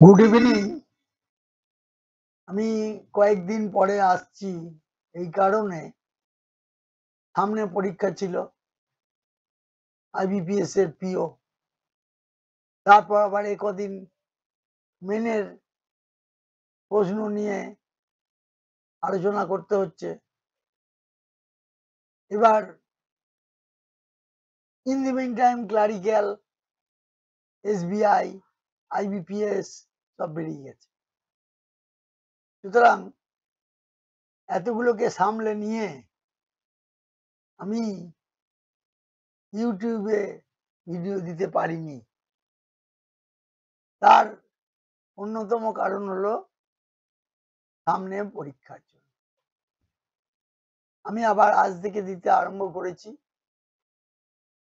Good evening. আমি কয়েকদিন পরে আসছি এই কারণে সামনে পরীক্ষা ছিল আইবিপিএস এর পিও। তারপর আবার একদিন মেনের প্রশ্ন নিয়ে আলোচনা করতে হচ্ছে। এবার in the meantime clerical, SBI, IBPS সব বেরিয়ে গেছে। সুতরাং এতগুলোকে সামলে নিয়ে আমি ইউটিউবে ভিডিও দিতে পারিনি। তার অন্যতম কারণ হলো সামনে পরীক্ষার জন্য। আমি আবার আজ থেকে দিতে আরম্ভ করেছি।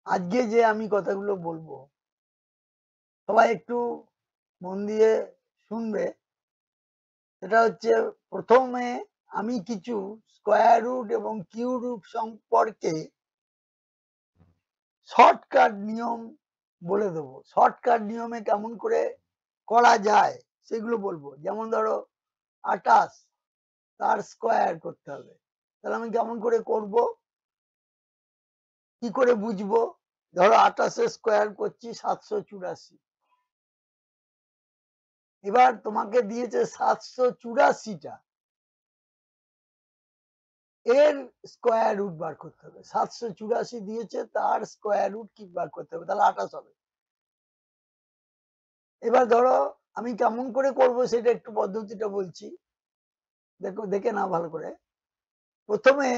আজকে যে আমি কথাগুলো বলবো সবাই একটু মন দিয়ে শুনবে। সেটা হচ্ছে, প্রথমে আমি কিছু স্কয়ার রুট এবং কিউ রুট সম্পর্কে শর্টকাট নিয়ম বলে দেবো। শর্টকাট নিয়মে কেমন করে করা যায় সেগুলো বলবো। যেমন ধরো 28, তার স্কয়ার করতে হবে। তাহলে আমি কেমন করে করব, কি করে বুঝবো? ধরো 28 স্কয়ার করছি 784। এবার তোমাকে দিয়েছে 784টা, এর স্কয়ার রুট বার করতে হবে। 784 দিয়েছে, তার স্কয়ার রুট কি বার করতে হবে, তাহলে 28 হবে। এবার ধরো আমি কেমন করে করব সেটা একটু পদ্ধতিটা বলছি, দেখো দেখে নাও ভালো করে। প্রথমে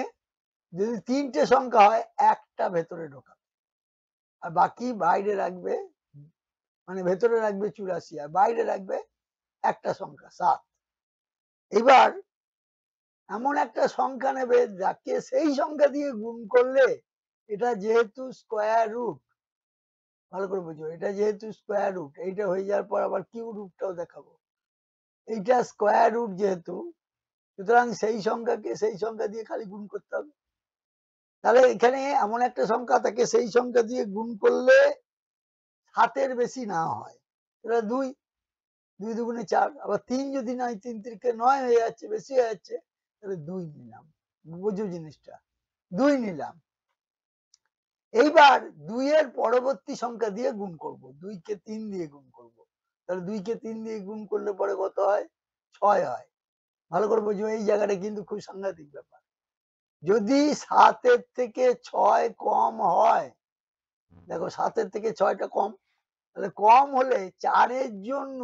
যদি 3টে সংখ্যা হয়, একটা ভেতরে ঢোকাবে আর বাকি বাইরে রাখবে। মানে ভেতরে রাখবে 84 আর বাইরে রাখবে একটা সংখ্যা 7। এবার এমন একটা সংখ্যা নেবে যাকে সেই সংখ্যা দিয়ে গুণ করলে, এটা যেহেতু স্কয়ার রুট, ভালো করে বুঝো, এটা যেহেতু স্কয়ার রুট, এইটা হয়ে যাওয়ার পর আবার কিউ রুটটাও দেখাবো। এইটা স্কয়ার রুট যেহেতু, সুতরাং সেই সংখ্যাকে সেই সংখ্যা দিয়ে খালি গুণ করতে হবে। তাহলে এখানে এমন একটা সংখ্যা থাকে, সেই সংখ্যা দিয়ে গুণ করলে 7-এর বেশি না হয়, এটা 2, 2 দুগুণে 4। আবার 3 যদি নয়, 3 3 9 হয়ে যাচ্ছে, বেশি হয়ে যাচ্ছে, তাহলে 2 নিলাম। বুঝো জিনিসটা, 2 নিলাম। এইবার 2 এর পরবর্তী সংখ্যা দিয়ে গুণ করব। 2 কে 3 দিয়ে গুণ করব। তাহলে 2 কে 3 দিয়ে গুণ করলে পরে কত হয়? 6 হয়। ভালো করে বুঝো, এই জায়গাটা কিন্তু খুব সাংঘাতিক ব্যাপার। যদি 7 এর থেকে 6 কম হয়, দেখো 7 এর থেকে 6টা কম, তাহলে কম হলে 4 এর জন্য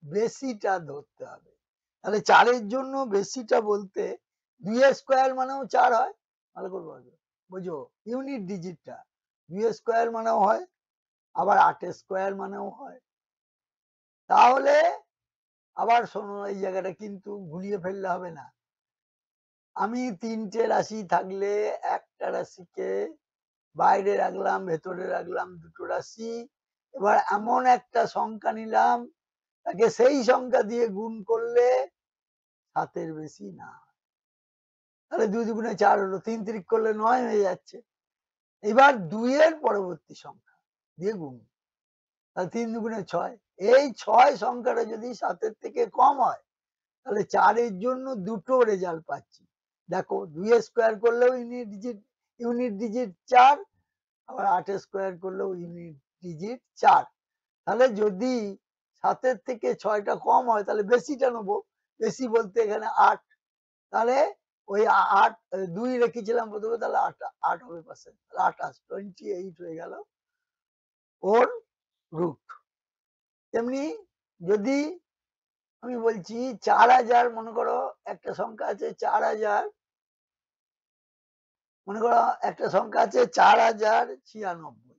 বেশিটা ধরতে হবে। তাহলে 4 এর জন্য বেশিটা বলতে 2 এর স্কয়ার মানেও 4 হয়। ভালো করে বুঝো ইউনিট ডিজিটটা। 2 এর স্কয়ার মানেও হয়, আবার 8 এর স্কয়ার মানেও হয়। তাহলে আবার শোনো, এই জায়গাটা কিন্তু ঘুরিয়ে ফেললে হবে না। আমি 3টে রাশি থাকলে একটা রাশিকে বাইরে রাখলাম, ভেতরে রাখলাম 2টো রাশি। এবার এমন একটা সংখ্যা নিলাম, তাকে সেই সংখ্যা দিয়ে গুণ করলে 7-এর বেশি না। তাহলে 2 দুগুণে 4 হলো, 3 3 করলে 9 হয়ে যাচ্ছে। এবার 2 এর পরবর্তী সংখ্যা দিয়ে গুণ, তাহলে 3 দুগুণে 6। এই 6 সংখ্যাটা যদি 7-এর থেকে কম হয়, তাহলে 4 এর জন্য দুটো রেজাল্ট পাচ্ছি। দেখো 2 এর স্কয়ার করলেও ইউনিট ডিজিট 4, আবার 8 এর স্কয়ার করলেও ইউনিট ডিজিট 4। তাহলে যদি 7-এর থেকে 6টা কম হয়, তাহলে বেশিটা নেবো। বেশি বলতে এখানে 8। তাহলে ওই 8, 2 রেখেছিলাম প্রথমে, তাহলে 8 হবে পাশে, তাহলে 28, 28 হয়ে গেল ওর রুট। তেমনি যদি আমি বলছি 4000, মনে করো একটা সংখ্যা আছে 4000, মনে করো একটা সংখ্যা আছে 4096।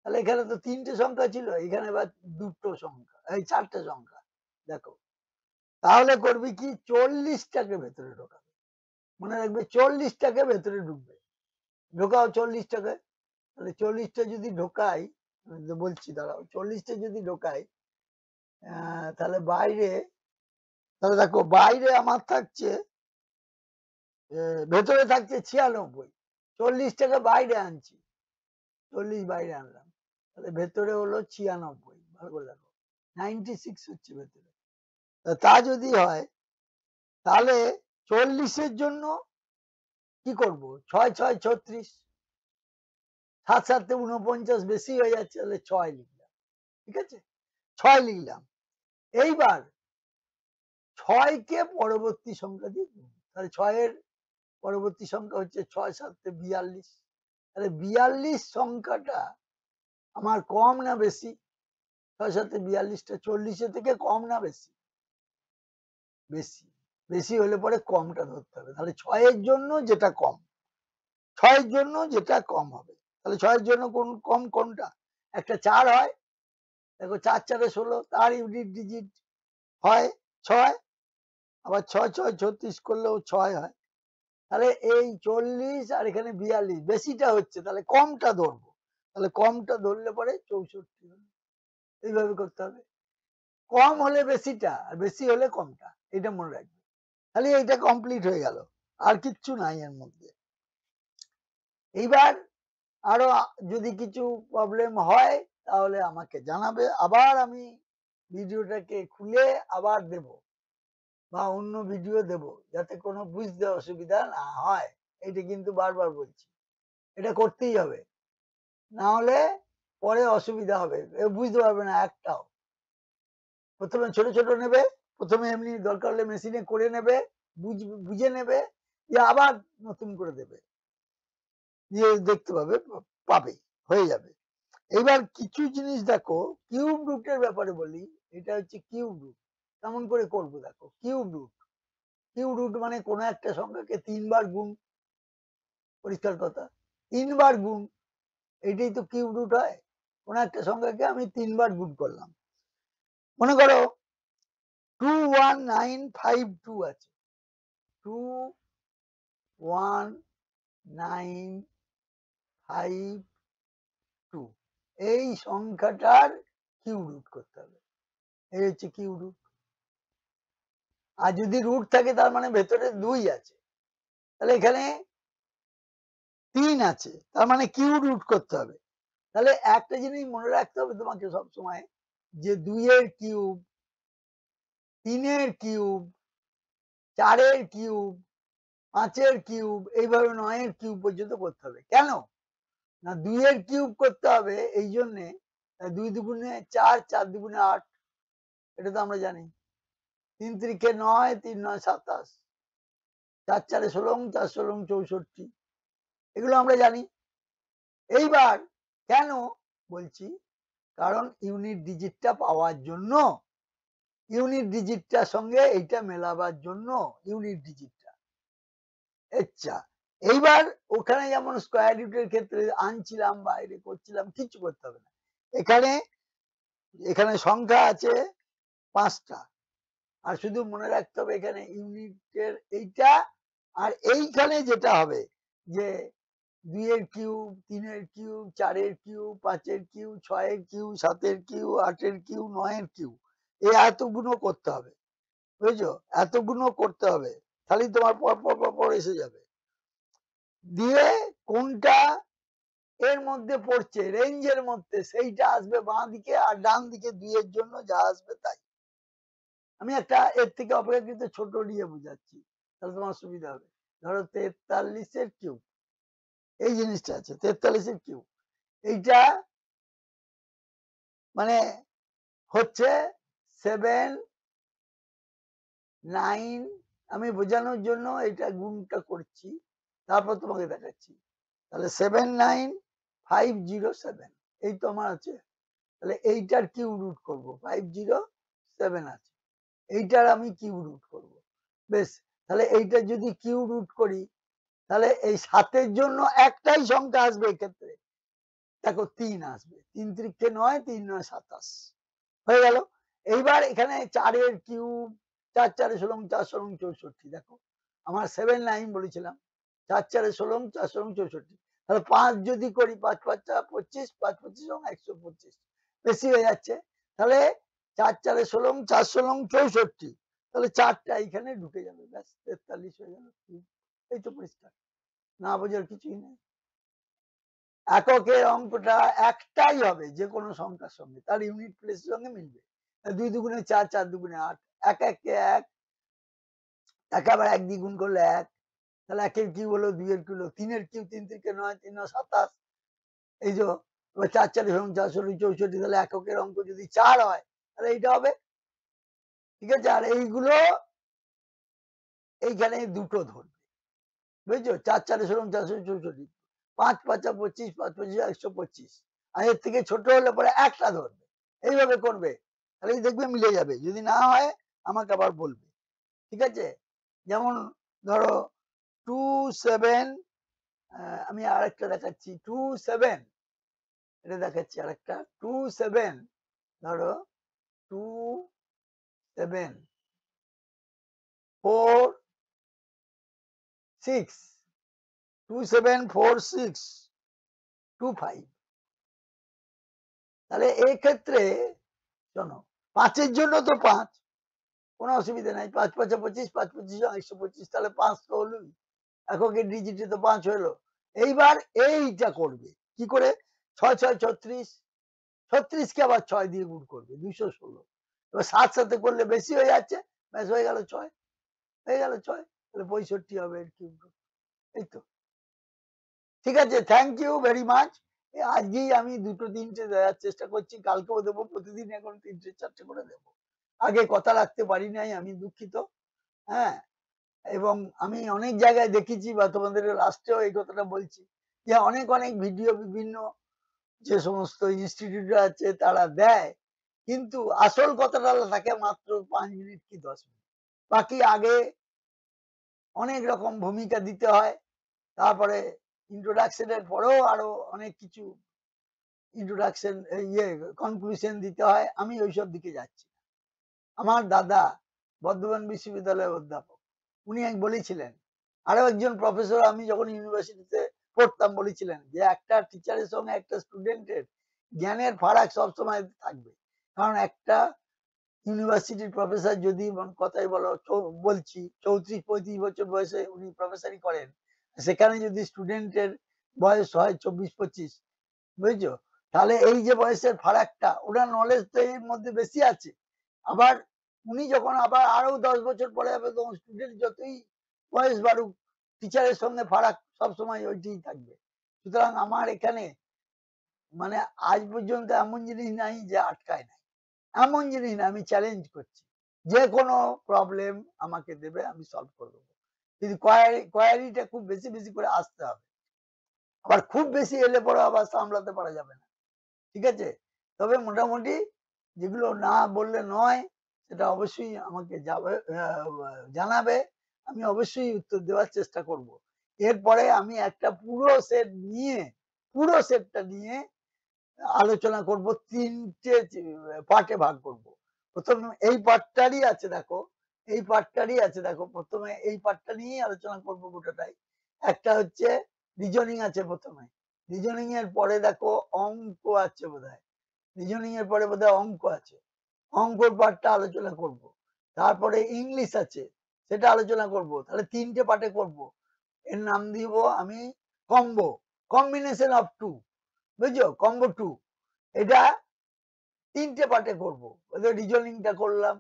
তাহলে এখানে তো 3টে সংখ্যা ছিল, এখানে এবার 2টো সংখ্যা, এই 4টে সংখ্যা। দেখো তাহলে করবি কি, 40টাকে ভেতরে ঢোকাবে। মনে রাখবে 40টাকে ভেতরে ঢুকবে। ঢোকাও 40টাকে। তাহলে 40টা যদি ঢোকাই, বলছি দাঁড়াও, 40টা যদি ঢোকাই, তাহলে বাইরে, তাহলে দেখো বাইরে আমার থাকছে, ভেতরে থাকছে 96। 40টাকে বাইরে আনছি, 40 বাইরে আনলাম, তাহলে ভেতরে হলো 96। ভালো করে দেখো, 96 হচ্ছে ভেতরে। তা যদি হয় তাহলে 40-এর জন্য কি করব? 6 6 36, 7 7 49 বেশি হয়ে যাচ্ছে, তাহলে 6 লিখলাম। ঠিক আছে? 6 লিখলাম। এইবার 6 কে পরবর্তী সংখ্যা দিয়ে গুণ। তাহলে 6 এর পরবর্তী সংখ্যা হচ্ছে 6 7 42। তাহলে 42 সংখ্যাটা আমার কম না বেশি? 6 7 42টা 40 থেকে কম না বেশি? বেশি। বেশি হলে পরে কমটা ধরতে হবে। তাহলে 6 এর জন্য যেটা কম, 6 এর জন্য যেটা কম হবে। তাহলে 6 এর জন্য কম কোনটা? একটা 4 হয়। দেখো 4 4 16, তার ইউনিট ডিজিট হয় 6। আবার 6 6 36 করলেও 6 হয়। তাহলে এই 40 আর এখানে 42 বেশিটা হচ্ছে, তাহলে কমটা ধরবো। তাহলে কমটা ধরলে পরে 64 হলো। এইভাবে করতে হবে। কম হলে বেশিটা আর বেশি হলে কমটা, এটা মনে রাখবে। তাহলে এইটা কমপ্লিট হয়ে গেল, আর কিচ্ছু নাই এর মধ্যে। এইবার আরো যদি কিছু প্রবলেম হয় তাহলে আমাকে জানাবে, আবার আমি ভিডিওটাকে খুলে আবার দেব বা অন্য ভিডিও দেব, যাতে কোনো বুঝতে অসুবিধা না হয়। এটা কিন্তু বারবার বলছি, এটা করতেই হবে, না হলে পরে অসুবিধা হবে, বুঝতে পারবে না একটাও। প্রথমে ছোট ছোট নেবে, প্রথমে এমনি দরকার হলে মেশিনে করে নেবে, বুঝে নেবে, দিয়ে আবার নতুন করে দেবে, দিয়ে দেখতে পাবে, পাবে, হয়ে যাবে। এবার কিছু জিনিস দেখো, কিউব রুটের ব্যাপারে বলি। এটা হচ্ছে কিউব রুট, কেমন করে করবো দেখো। কিউব রুট, কিউব রুট মানে কোনো একটা সংখ্যাকে 3 বার গুণ, পরিষ্কার কথা, 3 বার গুণ, এটাই তো কিউব রুট হয়। কোনো একটা সংখ্যাকে আমি 3 বার গুণ করলাম। মনে করো 21952 আছে, 21952, এই সংখ্যাটার কিউব রুট করতে হবে। এই হচ্ছে কিউব রুট। আর যদি রুট থাকে তার মানে ভেতরে 2 আছে, তাহলে এখানে 3 আছে, তার মানে কিউব রুট করতে হবে। তাহলে একটা জিনিস মনে রাখতে হবে তোমাকে সব সময়, যে 2 এর কিউব, 3 এর কিউব, 4 এর কিউব, 5 এর কিউব, এইভাবে 9 এর কিউব পর্যন্ত করতে হবে। কেন না, 2 এর কিউব করতে হবে এই জন্যে, 2 দুগুণে 4, 4 দুগুণে 8, এটা তো আমরা জানি। 3 3 9, 3 9 27, 4 4 16, 4 16 64, এগুলো আমরা জানি। এইবার কেন বলছি, কারণ ইউনিট ডিজিটটা পাওয়ার জন্য, ইউনিট ডিজিটটার সঙ্গে এইটা মেলাবার জন্য ইউনিট ডিজিটটা। আচ্ছা, এইবার ওখানে যেমন স্কয়ার রুটের ক্ষেত্রে আনছিলাম, বাইরে করছিলাম, কিছু করতে হবে না। এখানে এখানে সংখ্যা আছে 5টা, আর শুধু মনে রাখতে হবে এখানে ইউনিটের এইটা, আর এইখানে যেটা হবে যে 2 এর কিউব, 3 এর কিউব, 4 এর কিউব, 5 এর কিউব, 6 এর কিউব, 7 এর কিউব, 8 এর কিউব, 9 এর কিউব, এই এতগুলো করতে হবে। বুঝেছো? এতগুলো করতে হবে, তাহলেই তোমার পর পর পর পর এসে যাবে। দিয়ে কোনটা এর মধ্যে পড়ছে, রেঞ্জের মধ্যে, সেইটা আসবে বাঁ দিকে, আর ডান দিকে 2 এর জন্য যা আসবে তাই। আমি একটা এর থেকে অপেক্ষাকৃত ছোট নিয়ে বুঝাচ্ছি, তাহলে তোমার সুবিধা হবে। ধরো 43 এর কিউব, এই জিনিসটা আছে 43 এর কিউব, এইটা মানে হচ্ছে 7 9, আমি বোঝানোর জন্য এটা গুণটা করছি, তারপর তোমাকে দেখাচ্ছি। তাহলে 79507, এই তো আমার আছে। তাহলে এইটার কিউব রুট করবো, 507 আছে, এইটার আমি কিউব রুট করব। বেশ, তাহলে এইটা যদি কিউব রুট করি, তাহলে এই 7-এর জন্য একটাই সংখ্যা আসবে এক্ষেত্রে, দেখো 3 আসবে, 3 3 9, 3 9 27, হয়ে গেল। এইবার এখানে 4 এর কিউব, 4 4 16, 4 16 64, দেখো আমার 7 9 বলেছিলাম, 4 4 16, 4 16 64, তাহলে 5 যদি করি, 5 5 25, 5 25 125, বেশি হয়ে যাচ্ছে। তাহলে 4 4 16, 4 16 64, তাহলে 4টা এখানে ঢুকে যাবে, ব্যাস 43 হয়ে গেল। এই তো পরিষ্কার, না বোঝার কিছুই নেই। এককের অঙ্কটা একটাই হবে যে কোনো সংখ্যার সঙ্গে, তার ইউনিট প্লেসের সঙ্গে মিলবে। 2 দুগুণে 4, 4 দুগুণে 8, 1 1 কে 1, একে আবার 1 দিয়ে গুণ করলে 1, তাহলে 1 এর কিউব হলো 2 এর কিউব হলো 3 এর কিউব, 3 3 কে 9, 3 9 27, এই যে এবার 4 4 এবং 4 16 64, তাহলে এককের অঙ্ক যদি 4 হয় তাহলে এইটা হবে। ঠিক আছে? আর এইগুলো এইখানে দুটো ধরবে, বুঝেছো? 4 4 16 464, 5 5 25, 5 25 125, আর এর থেকে ছোট হলে পরে একটা ধরবে, এইভাবে করবে, তাহলেই দেখবে মিলে যাবে। যদি না হয় আমাকে আবার বলবে। ঠিক আছে? যেমন ধরো 2 7, আমি আরেকটা দেখাচ্ছি 2 7, এটা দেখাচ্ছি আরেকটা 2 7, ধরো 2 7 4 6, 2 7 4 6 2 5, তাহলে এই ক্ষেত্রে শোনো, 5 এর জন্য তো 5, কোনো অসুবিধা নাই, 5 5 25, 5 25 125, তাহলে 5 তো হলোই, এককের ডিজিটে তো 5 হলো। এইবার এইটা করবে কি করে, 6 6 36, 36 কে আবার 6 দিয়ে গুণ করবে, 216, এবার 7 সাথে করলে বেশি হয়ে যাচ্ছে, ব্যাস হয়ে গেল 6, হয়ে গেল 6, তাহলে 65 হবে এর কিউব। এই তো। ঠিক আছে, থ্যাংক ইউ ভেরি মাচ। আজকেই আমি 2টো 3টে দেওয়ার চেষ্টা করছি, কালকেও দেবো, প্রতিদিন এখন 3টে 4টে করে দেবো। আগে কথা রাখতে পারি নাই, আমি দুঃখিত। হ্যাঁ, এবং আমি অনেক জায়গায় দেখেছি বা তোমাদের লাস্টেও এই কথাটা বলছি যে অনেক অনেক ভিডিও বিভিন্ন যে সমস্ত ইনস্টিটিউট আছে তারা দেয়, কিন্তু আসল কথাটা থাকে মাত্র 5 মিনিট কি 10 মিনিট, বাকি আগে অনেক রকম ভূমিকা দিতে হয়, তারপরে ইন্ট্রোডাকশনের পরেও আরো অনেক কিছু ইন্ট্রোডাকশন কনক্লুশন দিতে হয়, আমি ওইসব দিকে যাচ্ছি। আমার দাদা বর্ধমান বিশ্ববিদ্যালয়ের অধ্যাপক, উনি এক বলেছিলেন, আরো একজন প্রফেসর আমি যখন ইউনিভার্সিটিতে পড়তাম বলেছিলেন যে একটা টিচারের সঙ্গে একটা স্টুডেন্টের জ্ঞানের ফারাক সবসময় থাকবে, কারণ একটা ইউনিভার্সিটির প্রফেসর যদি কথাই বলো বলছি 34 35 বছর বয়সে উনি প্রফেসরই করেন, সেখানে যদি স্টুডেন্টের বয়স হয় 24 25, বুঝছো, তাহলে এই যে বয়সের ফারাকটা, ওনার নলেজ তো এর মধ্যে বেশি আছে। আবার উনি যখন আবার আরো 10 বছর পরে যাবে তখন স্টুডেন্ট যতই বয়স বাড়ুক, টিচারের সঙ্গে ফারাক সবসময় ওইটাই থাকবে। সুতরাং আমার এখানে মানে আজ পর্যন্ত এমন জিনিস নাই যে আটকায় নাই, এমন জিনিস না, আমি চ্যালেঞ্জ করছি, যে কোনো প্রবলেম আমাকে দেবে, আমি সলভ করে দেবো, কিন্তু কোয়ারিটা খুব বেশি বেশি করে আসতে হবে, আবার খুব বেশি এলে পরে আবার সামলাতে পারা যাবে না। ঠিক আছে? তবে মোটামুটি যেগুলো না বললে নয় সেটা অবশ্যই আমাকে জানাবে, আমি অবশ্যই উত্তর দেওয়ার চেষ্টা করব। এরপরে আমি একটা পুরো সেটটা নিয়ে আলোচনা করব, 3টে পার্টে ভাগ করব। প্রথমে এই পার্টটারই আছে দেখো, প্রথমে এই পার্টটা নিয়েই আলোচনা করব গোটাটাই। একটা হচ্ছে রিজনিং আছে প্রথমে, রিজনিং এর পরে দেখো অঙ্ক আছে বোধহয়, রিজনিং এর পরে বোধহয় অঙ্ক আছে, অঙ্কর পার্টটা আলোচনা করব। তারপরে ইংলিশ আছে, সেটা আলোচনা করব, তাহলে 3টে পার্টে করব। এর নাম দিব আমি কম্বো, কম্বিনেশন অফ টু, বুঝছো, কম্বো 2। এটা 3টে পার্টে করব, রিজনিংটা করলাম,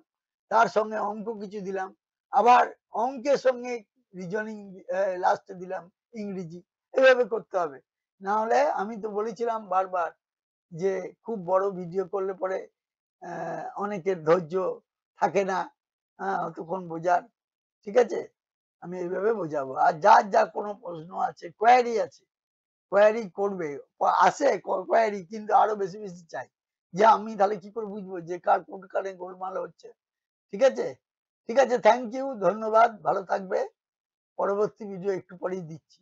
তার সঙ্গে অঙ্ক কিছু দিলাম, আবার অঙ্কের সঙ্গে রিজনিং লাস্টে দিলাম, ইংরেজি, এইভাবে করতে হবে। না হলে আমি তো বলেছিলাম বারবার যে খুব বড় ভিডিও করলে পরে অনেকের ধৈর্য থাকে না, অতক্ষণ বোঝার। ঠিক আছে, আমি এইভাবে বোঝাবো। আর যার যা কোনো প্রশ্ন আছে, কোয়ারি আছে, কোয়ারি করবে, আছে কোয়ারি, কিন্তু আরো বেশি বেশি চাই, যে আমি তাহলে কি করে বুঝবো যে কার কোন কারে গোলমাল হচ্ছে। ঠিক আছে, ঠিক আছে, থ্যাংক ইউ, ধন্যবাদ, ভালো থাকবে। পরবর্তী ভিডিও একটু পরেই দিচ্ছি।